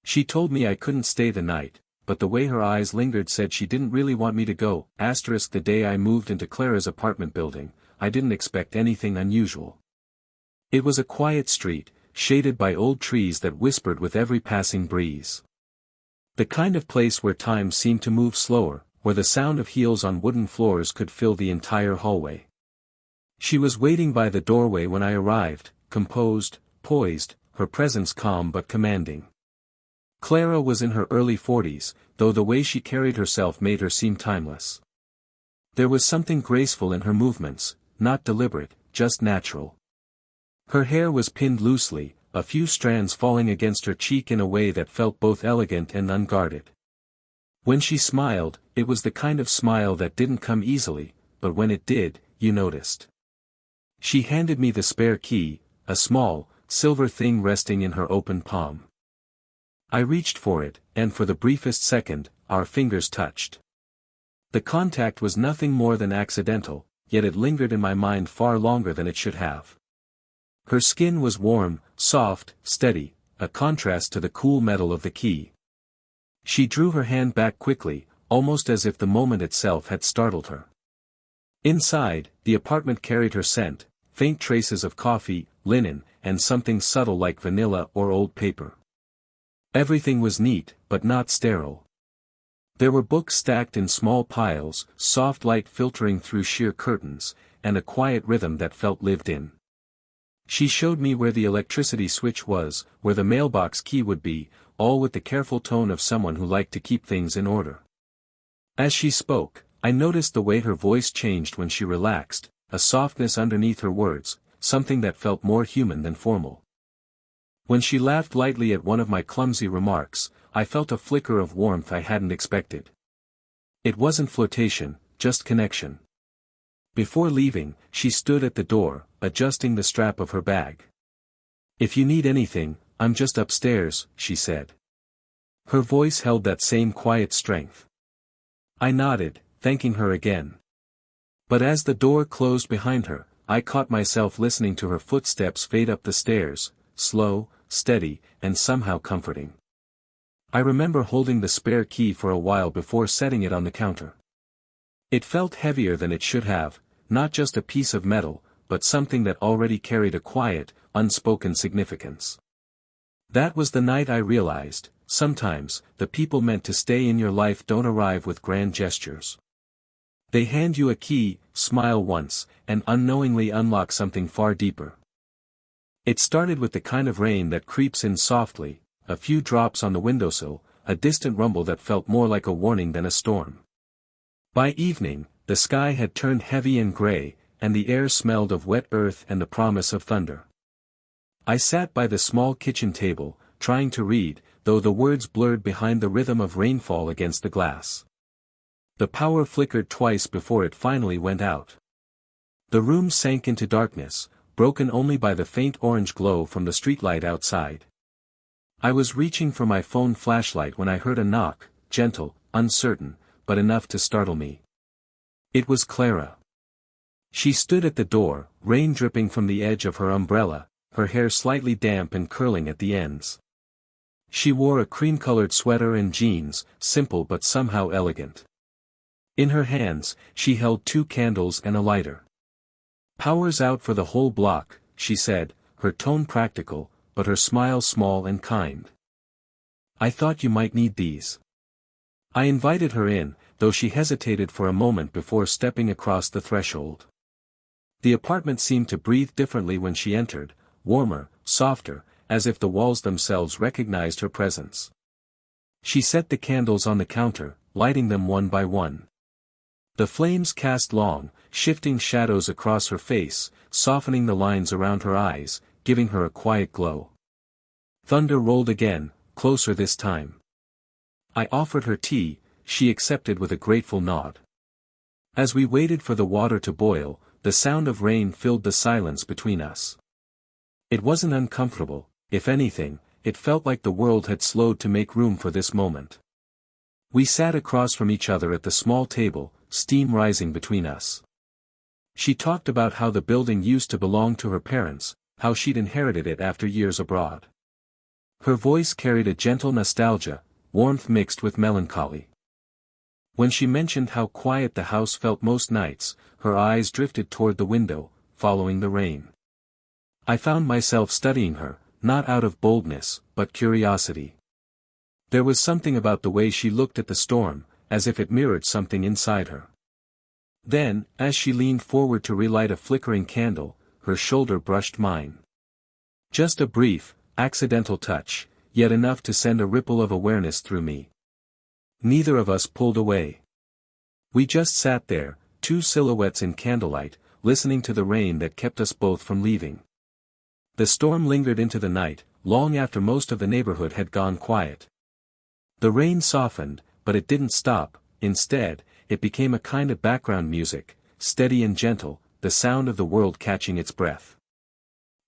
She told me I couldn't stay the night, but the way her eyes lingered said she didn't really want me to go. The day I moved into Clara's apartment building, I didn't expect anything unusual. It was a quiet street, shaded by old trees that whispered with every passing breeze. The kind of place where time seemed to move slower, where the sound of heels on wooden floors could fill the entire hallway. She was waiting by the doorway when I arrived, composed, poised, her presence calm but commanding. Clara was in her early 40s, though the way she carried herself made her seem timeless. There was something graceful in her movements, not deliberate, just natural. Her hair was pinned loosely, a few strands falling against her cheek in a way that felt both elegant and unguarded. When she smiled, it was the kind of smile that didn't come easily, but when it did, you noticed. She handed me the spare key, a small, silver thing resting in her open palm. I reached for it, and for the briefest second, our fingers touched. The contact was nothing more than accidental, yet it lingered in my mind far longer than it should have. Her skin was warm, soft, steady, a contrast to the cool metal of the key. She drew her hand back quickly, almost as if the moment itself had startled her. Inside, the apartment carried her scent, faint traces of coffee, linen, and something subtle like vanilla or old paper. Everything was neat, but not sterile. There were books stacked in small piles, soft light filtering through sheer curtains, and a quiet rhythm that felt lived in. She showed me where the electricity switch was, where the mailbox key would be, all with the careful tone of someone who liked to keep things in order. As she spoke, I noticed the way her voice changed when she relaxed, a softness underneath her words, something that felt more human than formal. When she laughed lightly at one of my clumsy remarks, I felt a flicker of warmth I hadn't expected. It wasn't flirtation, just connection. Before leaving, she stood at the door, adjusting the strap of her bag. "If you need anything, I'm just upstairs," she said. Her voice held that same quiet strength. I nodded, thanking her again. But as the door closed behind her, I caught myself listening to her footsteps fade up the stairs, slow, steady, and somehow comforting. I remember holding the spare key for a while before setting it on the counter. It felt heavier than it should have, not just a piece of metal, but something that already carried a quiet, unspoken significance. That was the night I realized, sometimes, the people meant to stay in your life don't arrive with grand gestures. They hand you a key, smile once, and unknowingly unlock something far deeper. It started with the kind of rain that creeps in softly, a few drops on the windowsill, a distant rumble that felt more like a warning than a storm. By evening, the sky had turned heavy and gray, and the air smelled of wet earth and the promise of thunder. I sat by the small kitchen table, trying to read, though the words blurred behind the rhythm of rainfall against the glass. The power flickered twice before it finally went out. The room sank into darkness, broken only by the faint orange glow from the streetlight outside. I was reaching for my phone flashlight when I heard a knock, gentle, uncertain, but enough to startle me. It was Clara. She stood at the door, rain dripping from the edge of her umbrella, her hair slightly damp and curling at the ends. She wore a cream-colored sweater and jeans, simple but somehow elegant. In her hands, she held 2 candles and a lighter. "Power's out for the whole block," she said, her tone practical, but her smile small and kind. "I thought you might need these." I invited her in, though she hesitated for a moment before stepping across the threshold. The apartment seemed to breathe differently when she entered, warmer, softer, as if the walls themselves recognized her presence. She set the candles on the counter, lighting them one by one. The flames cast long, shifting shadows across her face, softening the lines around her eyes, giving her a quiet glow. Thunder rolled again, closer this time. I offered her tea, she accepted with a grateful nod. As we waited for the water to boil, the sound of rain filled the silence between us. It wasn't uncomfortable, if anything, it felt like the world had slowed to make room for this moment. We sat across from each other at the small table, steam rising between us. She talked about how the building used to belong to her parents, how she'd inherited it after years abroad. Her voice carried a gentle nostalgia, warmth mixed with melancholy. When she mentioned how quiet the house felt most nights, her eyes drifted toward the window, following the rain. I found myself studying her, not out of boldness, but curiosity. There was something about the way she looked at the storm, as if it mirrored something inside her. Then, as she leaned forward to relight a flickering candle, her shoulder brushed mine. Just a brief, accidental touch, yet enough to send a ripple of awareness through me. Neither of us pulled away. We just sat there, two silhouettes in candlelight, listening to the rain that kept us both from leaving. The storm lingered into the night, long after most of the neighborhood had gone quiet. The rain softened, but it didn't stop. Instead, it became a kind of background music, steady and gentle, the sound of the world catching its breath.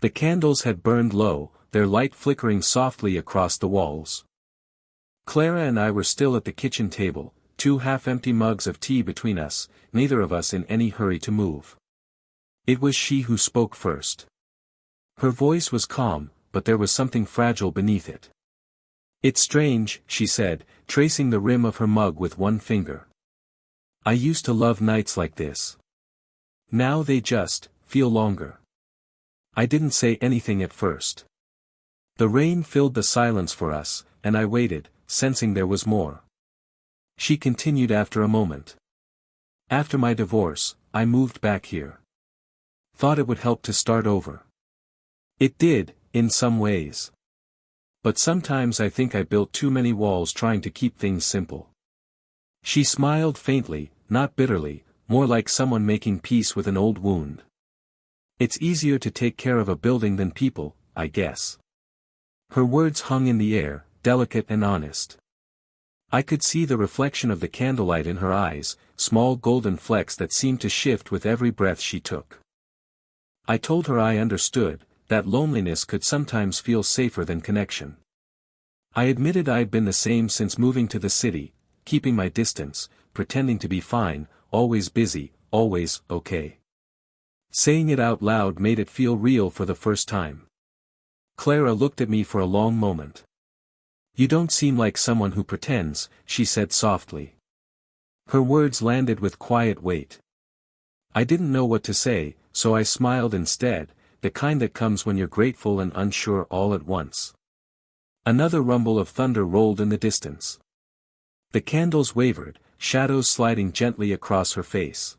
The candles had burned low, their light flickering softly across the walls. Clara and I were still at the kitchen table, two half-empty mugs of tea between us, neither of us in any hurry to move. It was she who spoke first. Her voice was calm, but there was something fragile beneath it. "It's strange," she said, tracing the rim of her mug with one finger. "I used to love nights like this. Now they just feel longer." I didn't say anything at first. The rain filled the silence for us, and I waited, sensing there was more. She continued after a moment. "After my divorce, I moved back here. Thought it would help to start over. It did, in some ways. But sometimes I think I built too many walls trying to keep things simple." She smiled faintly, not bitterly, more like someone making peace with an old wound. "It's easier to take care of a building than people, I guess." Her words hung in the air, delicate and honest. I could see the reflection of the candlelight in her eyes, small golden flecks that seemed to shift with every breath she took. I told her I understood, that loneliness could sometimes feel safer than connection. I admitted I'd been the same since moving to the city, keeping my distance, pretending to be fine, always busy, always okay. Saying it out loud made it feel real for the first time. Clara looked at me for a long moment. "You don't seem like someone who pretends," she said softly. Her words landed with quiet weight. I didn't know what to say, so I smiled instead, the kind that comes when you're grateful and unsure all at once. Another rumble of thunder rolled in the distance. The candles wavered, shadows sliding gently across her face.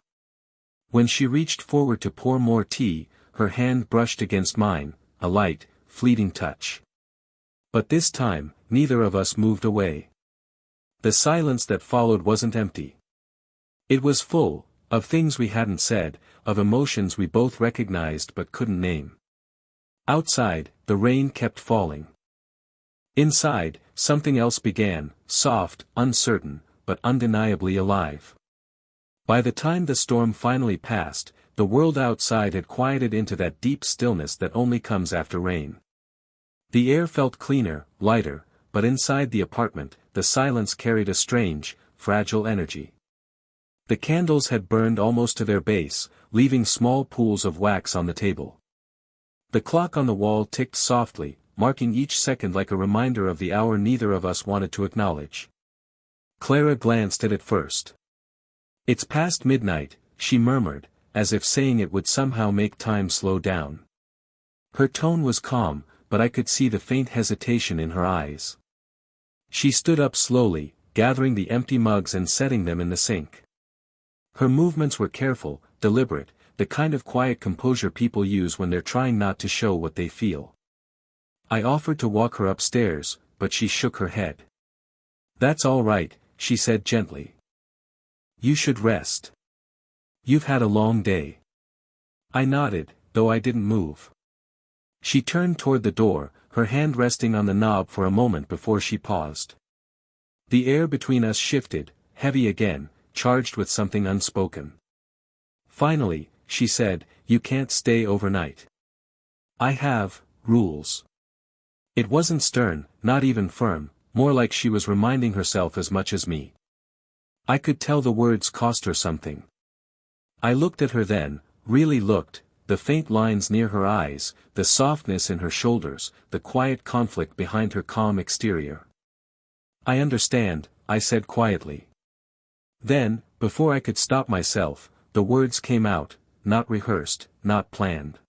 When she reached forward to pour more tea, her hand brushed against mine, a light, fleeting touch. But this time, neither of us moved away. The silence that followed wasn't empty. It was full, of things we hadn't said, of emotions we both recognized but couldn't name. Outside, the rain kept falling. Inside, something else began, soft, uncertain, but undeniably alive. By the time the storm finally passed, the world outside had quieted into that deep stillness that only comes after rain. The air felt cleaner, lighter, but inside the apartment, the silence carried a strange, fragile energy. The candles had burned almost to their base, leaving small pools of wax on the table. The clock on the wall ticked softly, marking each second like a reminder of the hour neither of us wanted to acknowledge. Clara glanced at it first. "It's past midnight," she murmured, as if saying it would somehow make time slow down. Her tone was calm, but I could see the faint hesitation in her eyes. She stood up slowly, gathering the empty mugs and setting them in the sink. Her movements were careful, deliberate, the kind of quiet composure people use when they're trying not to show what they feel. I offered to walk her upstairs, but she shook her head. "That's all right," she said gently. "You should rest. You've had a long day." I nodded, though I didn't move. She turned toward the door, her hand resting on the knob for a moment before she paused. The air between us shifted, heavy again, charged with something unspoken. Finally, she said, "You can't stay overnight. I have rules." It wasn't stern, not even firm, more like she was reminding herself as much as me. I could tell the words cost her something. I looked at her then, really looked, the faint lines near her eyes, the softness in her shoulders, the quiet conflict behind her calm exterior. "I understand," I said quietly. Then, before I could stop myself, the words came out, not rehearsed, not planned.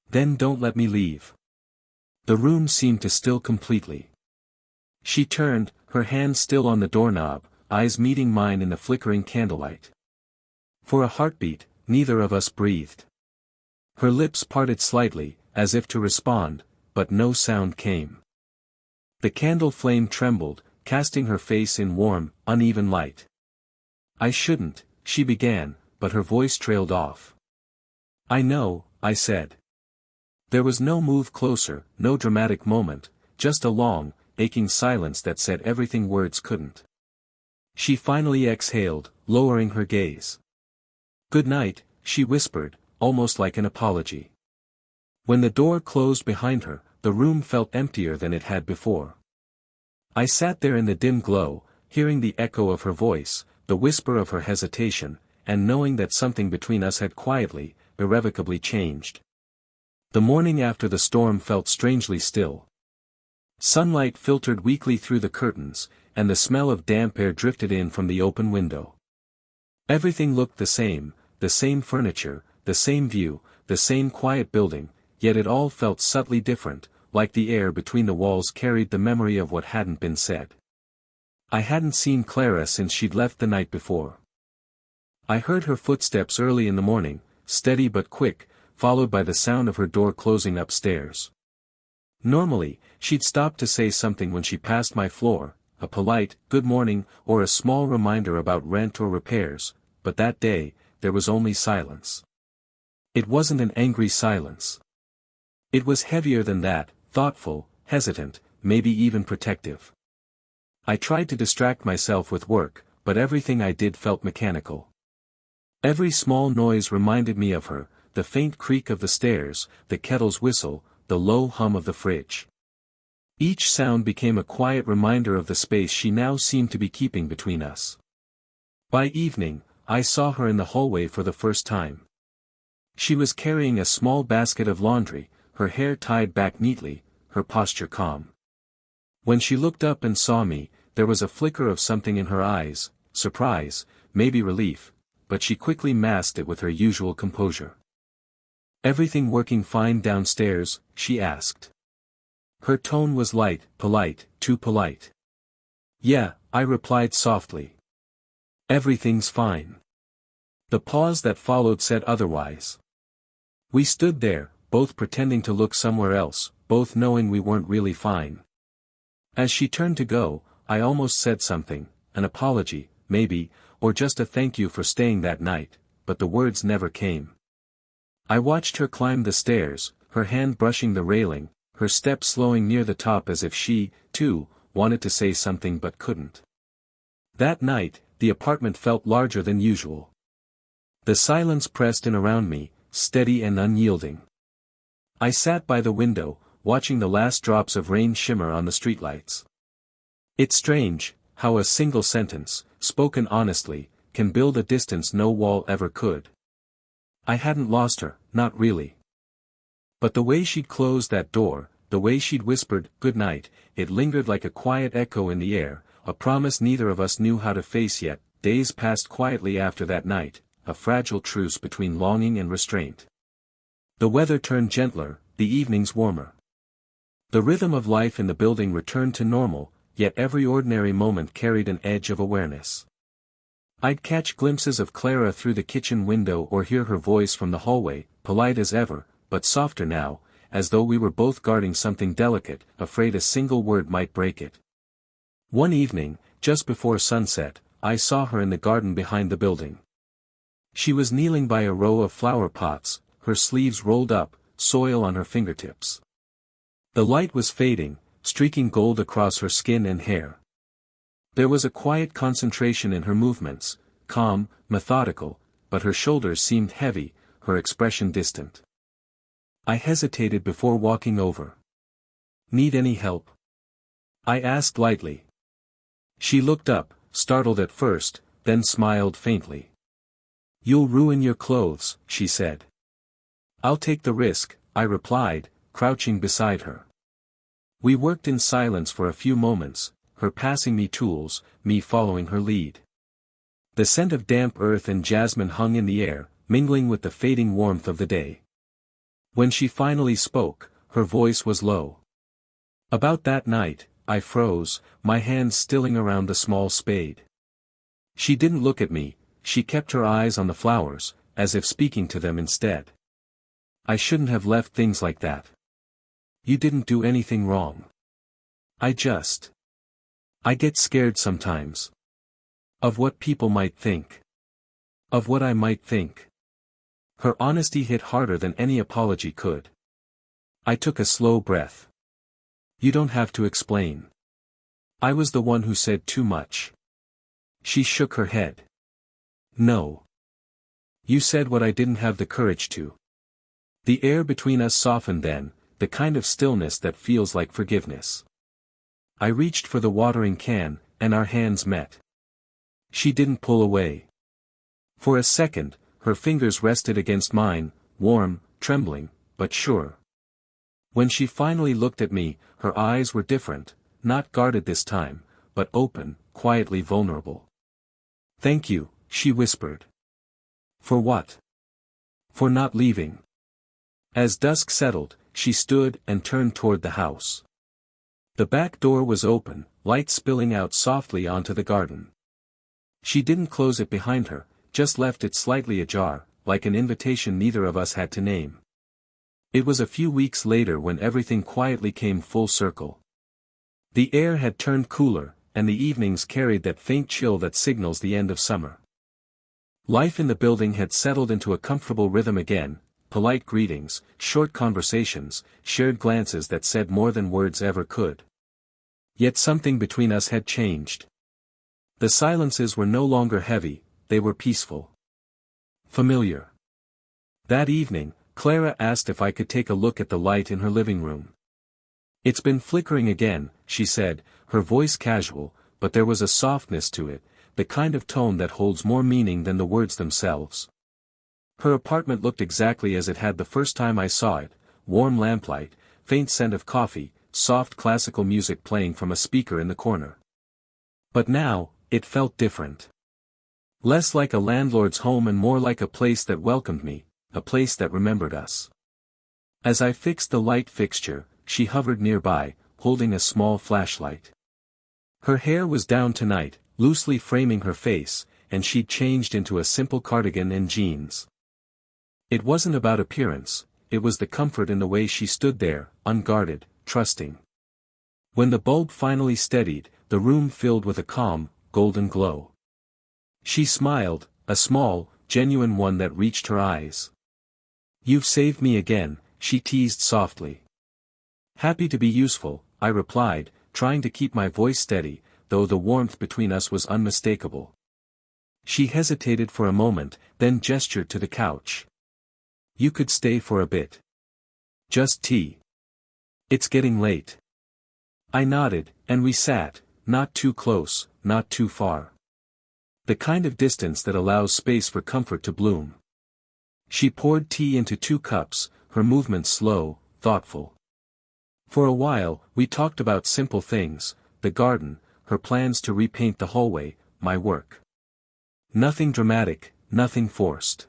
"Then don't let me leave." The room seemed to still completely. She turned, her hand still on the doorknob, eyes meeting mine in the flickering candlelight. For a heartbeat, neither of us breathed. Her lips parted slightly, as if to respond, but no sound came. The candle flame trembled, casting her face in warm, uneven light. "I shouldn't," she began, but her voice trailed off. "I know," I said. There was no move closer, no dramatic moment, just a long, aching silence that said everything words couldn't. She finally exhaled, lowering her gaze. "Good night," she whispered, almost like an apology. When the door closed behind her, the room felt emptier than it had before. I sat there in the dim glow, hearing the echo of her voice, the whisper of her hesitation, and knowing that something between us had quietly, irrevocably changed. The morning after the storm felt strangely still. Sunlight filtered weakly through the curtains, and the smell of damp air drifted in from the open window. Everything looked the same furniture, the same view, the same quiet building, yet it all felt subtly different, like the air between the walls carried the memory of what hadn't been said. I hadn't seen Clara since she'd left the night before. I heard her footsteps early in the morning, steady but quick, followed by the sound of her door closing upstairs. Normally, she'd stop to say something when she passed my floor, a polite, "good morning," or a small reminder about rent or repairs, but that day, there was only silence. It wasn't an angry silence. It was heavier than that, thoughtful, hesitant, maybe even protective. I tried to distract myself with work, but everything I did felt mechanical. Every small noise reminded me of her, the faint creak of the stairs, the kettle's whistle, the low hum of the fridge. Each sound became a quiet reminder of the space she now seemed to be keeping between us. By evening, I saw her in the hallway for the first time. She was carrying a small basket of laundry, her hair tied back neatly, her posture calm. When she looked up and saw me, there was a flicker of something in her eyes, surprise, maybe relief, but she quickly masked it with her usual composure. "Everything working fine downstairs?" she asked. Her tone was light, polite, too polite. "Yeah," I replied softly. "Everything's fine." The pause that followed said otherwise. We stood there, both pretending to look somewhere else, both knowing we weren't really fine. As she turned to go, I almost said something, an apology, maybe, or just a thank you for staying that night, but the words never came. I watched her climb the stairs, her hand brushing the railing, her step slowing near the top as if she, too, wanted to say something but couldn't. That night, the apartment felt larger than usual. The silence pressed in around me, steady and unyielding. I sat by the window, watching the last drops of rain shimmer on the streetlights. It's strange, how a single sentence, spoken honestly, can build a distance no wall ever could. I hadn't lost her, not really. But the way she'd closed that door, the way she'd whispered, "good night," it lingered like a quiet echo in the air, a promise neither of us knew how to face yet. Days passed quietly after that night, a fragile truce between longing and restraint. The weather turned gentler, the evenings warmer. The rhythm of life in the building returned to normal, yet every ordinary moment carried an edge of awareness. I'd catch glimpses of Clara through the kitchen window or hear her voice from the hallway, polite as ever, but softer now, as though we were both guarding something delicate, afraid a single word might break it. One evening, just before sunset, I saw her in the garden behind the building. She was kneeling by a row of flower pots, her sleeves rolled up, soil on her fingertips. The light was fading, streaking gold across her skin and hair. There was a quiet concentration in her movements, calm, methodical, but her shoulders seemed heavy, her expression distant. I hesitated before walking over. "Need any help?" I asked lightly. She looked up, startled at first, then smiled faintly. "You'll ruin your clothes," she said. I'll take the risk, I replied, crouching beside her. We worked in silence for a few moments, her passing me tools, me following her lead. The scent of damp earth and jasmine hung in the air, mingling with the fading warmth of the day. When she finally spoke, her voice was low. About that night, I froze, my hands stilling around the small spade. She didn't look at me, she kept her eyes on the flowers, as if speaking to them instead. I shouldn't have left things like that. You didn't do anything wrong. I get scared sometimes. Of what people might think. Of what I might think. Her honesty hit harder than any apology could. I took a slow breath. You don't have to explain. I was the one who said too much. She shook her head. No. You said what I didn't have the courage to. The air between us softened then, the kind of stillness that feels like forgiveness. I reached for the watering can, and our hands met. She didn't pull away. For a second, her fingers rested against mine, warm, trembling, but sure. When she finally looked at me, her eyes were different, not guarded this time, but open, quietly vulnerable. Thank you, she whispered. For what? For not leaving. As dusk settled, she stood and turned toward the house. The back door was open, light spilling out softly onto the garden. She didn't close it behind her, just left it slightly ajar, like an invitation neither of us had to name. It was a few weeks later when everything quietly came full circle. The air had turned cooler, and the evenings carried that faint chill that signals the end of summer. Life in the building had settled into a comfortable rhythm again, polite greetings, short conversations, shared glances that said more than words ever could. Yet something between us had changed. The silences were no longer heavy, they were peaceful. Familiar. That evening, Clara asked if I could take a look at the light in her living room. It's been flickering again, she said, her voice casual, but there was a softness to it, the kind of tone that holds more meaning than the words themselves. Her apartment looked exactly as it had the first time I saw it, warm lamplight, faint scent of coffee, soft classical music playing from a speaker in the corner. But now, it felt different. Less like a landlord's home and more like a place that welcomed me, a place that remembered us. As I fixed the light fixture, she hovered nearby, holding a small flashlight. Her hair was down tonight, loosely framing her face, and she'd changed into a simple cardigan and jeans. It wasn't about appearance, it was the comfort in the way she stood there, unguarded, trusting. When the bulb finally steadied, the room filled with a calm, golden glow. She smiled, a small, genuine one that reached her eyes. You've saved me again, she teased softly. Happy to be useful, I replied, trying to keep my voice steady, though the warmth between us was unmistakable. She hesitated for a moment, then gestured to the couch. You could stay for a bit. Just tea. It's getting late. I nodded, and we sat, not too close, not too far. The kind of distance that allows space for comfort to bloom. She poured tea into 2 cups, her movements slow, thoughtful. For a while, we talked about simple things, the garden, her plans to repaint the hallway, my work. Nothing dramatic, nothing forced.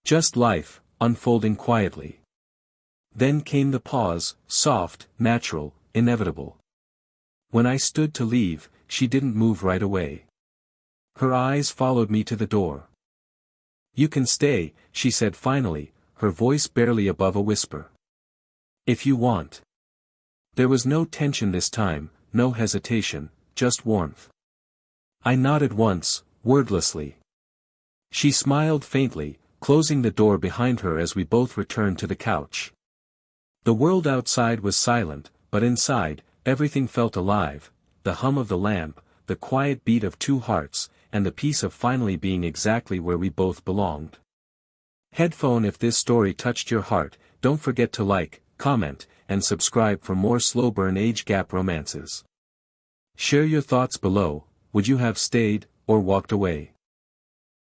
Just life, unfolding quietly. Then came the pause, soft, natural, inevitable. When I stood to leave, she didn't move right away. Her eyes followed me to the door. You can stay, she said finally, her voice barely above a whisper. If you want. There was no tension this time, no hesitation, just warmth. I nodded once, wordlessly. She smiled faintly, closing the door behind her as we both returned to the couch. The world outside was silent, but inside, everything felt alive, the hum of the lamp, the quiet beat of 2 hearts, and the peace of finally being exactly where we both belonged. Headphone. If this story touched your heart, don't forget to like, comment, and subscribe for more slow burn age gap romances. Share your thoughts below. Would you have stayed, or walked away?